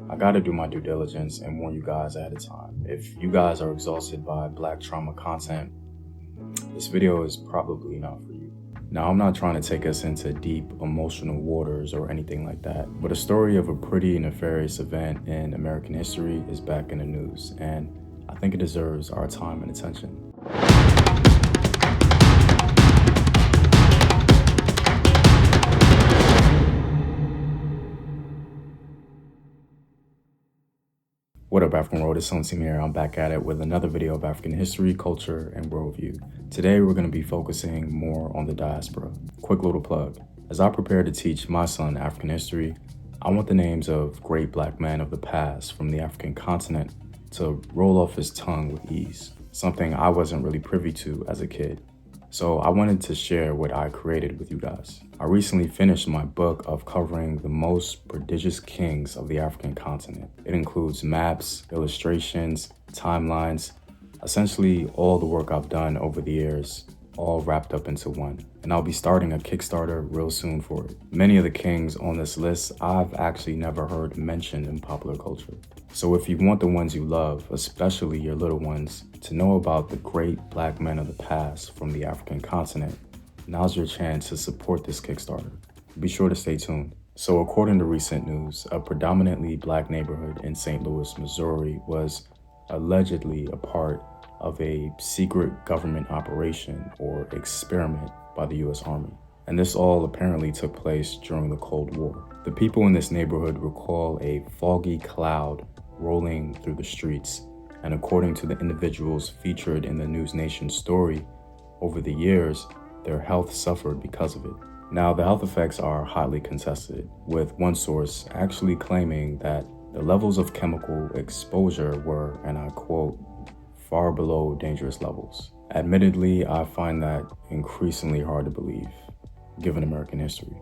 I gotta do my due diligence and warn you guys ahead of time. If you guys are exhausted by Black trauma content, this video is probably not for you. Now, I'm not trying to take us into deep emotional waters or anything like that, but a story of a pretty nefarious event in American history is back in the news, and I think it deserves our time and attention. What up, African World? It's Sultan here. I'm back at it with another video of African history, culture, and worldview. Today, we're going to be focusing more on the diaspora. Quick little plug. As I prepare to teach my son African history, I want the names of great Black men of the past from the African continent to roll off his tongue with ease, something I wasn't really privy to as a kid. So I wanted to share what I created with you guys. I recently finished my book of covering the most prodigious kings of the African continent. It includes maps, illustrations, timelines, essentially all the work I've done over the years, all wrapped up into one. And I'll be starting a Kickstarter real soon for it. Many of the kings on this list I've actually never heard mentioned in popular culture. So if you want the ones you love, especially your little ones, to know about the great Black men of the past from the African continent, now's your chance to support this Kickstarter. Be sure to stay tuned. So according to recent news, a predominantly Black neighborhood in St. Louis, Missouri was allegedly a part of a secret government operation or experiment by the US Army. And this all apparently took place during the Cold War. The people in this neighborhood recall a foggy cloud rolling through the streets, and according to the individuals featured in the News Nation story, over the years, their health suffered because of it. Now, the health effects are hotly contested, with one source actually claiming that the levels of chemical exposure were, and I quote, far below dangerous levels. Admittedly, I find that increasingly hard to believe, given American history.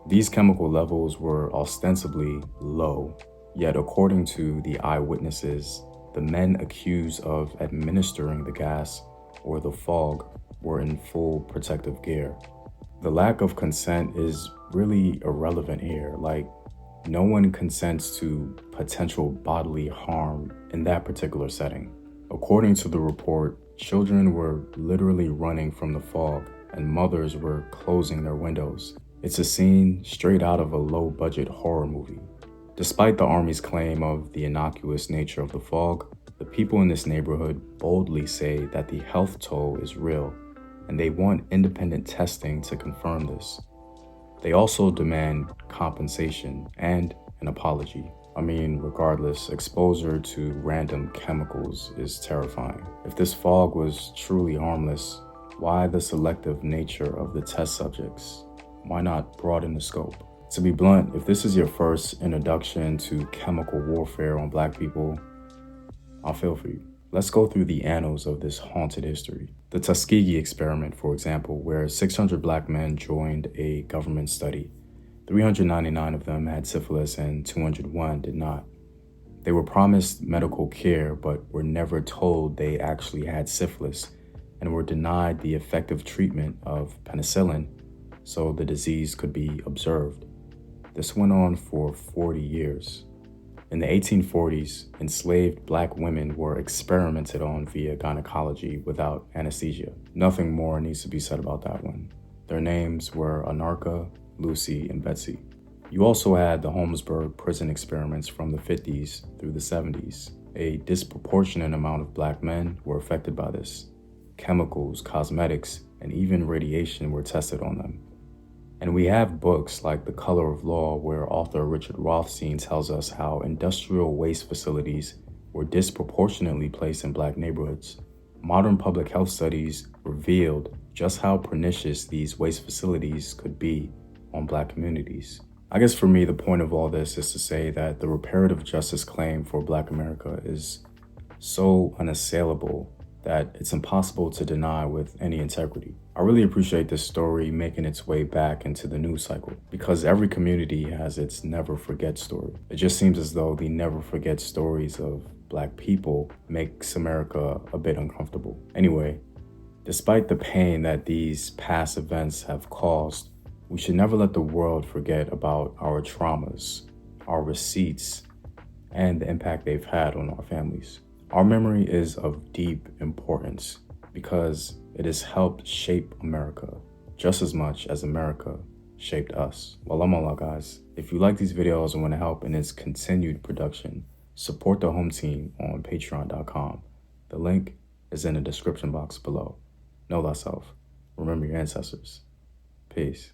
These chemical levels were ostensibly low, yet according to the eyewitnesses, the men accused of administering the gas or the fog were in full protective gear. The lack of consent is really irrelevant here. Like, no one consents to potential bodily harm in that particular setting. According to the report, children were literally running from the fog and mothers were closing their windows. It's a scene straight out of a low-budget horror movie. Despite the Army's claim of the innocuous nature of the fog, the people in this neighborhood boldly say that the health toll is real, and they want independent testing to confirm this. They also demand compensation and an apology. I mean, regardless, exposure to random chemicals is terrifying. If this fog was truly harmless, why the selective nature of the test subjects? Why not broaden the scope? To be blunt, if this is your first introduction to chemical warfare on Black people, I'll feel for you. Let's go through the annals of this haunted history. The Tuskegee experiment, for example, where 600 Black men joined a government study. 399 of them had syphilis and 201 did not. They were promised medical care, but were never told they actually had syphilis and were denied the effective treatment of penicillin so the disease could be observed. This went on for 40 years. In the 1840s, enslaved Black women were experimented on via gynecology without anesthesia. Nothing more needs to be said about that one. Their names were Anarcha, Lucy, and Betsey. You also had the Holmesburg prison experiments from the 50s through the 70s. A disproportionate amount of Black men were affected by this. Chemicals, cosmetics, and even radiation were tested on them. And we have books like The Color of Law, where author Richard Rothstein tells us how industrial waste facilities were disproportionately placed in Black neighborhoods. Modern public health studies revealed just how pernicious these waste facilities could be on Black communities. I guess for me, the point of all this is to say that the reparative justice claim for Black America is so unassailable that it's impossible to deny with any integrity. I really appreciate this story making its way back into the news cycle, because every community has its never forget story. It just seems as though the never forget stories of Black people makes America a bit uncomfortable. Anyway, despite the pain that these past events have caused, we should never let the world forget about our traumas, our receipts, and the impact they've had on our families. Our memory is of deep importance because it has helped shape America just as much as America shaped us. Well, I'm all out, guys. If you like these videos and want to help in its continued production, support the home team on patreon.com. The link is in the description box below. Know thyself. Remember your ancestors. Peace.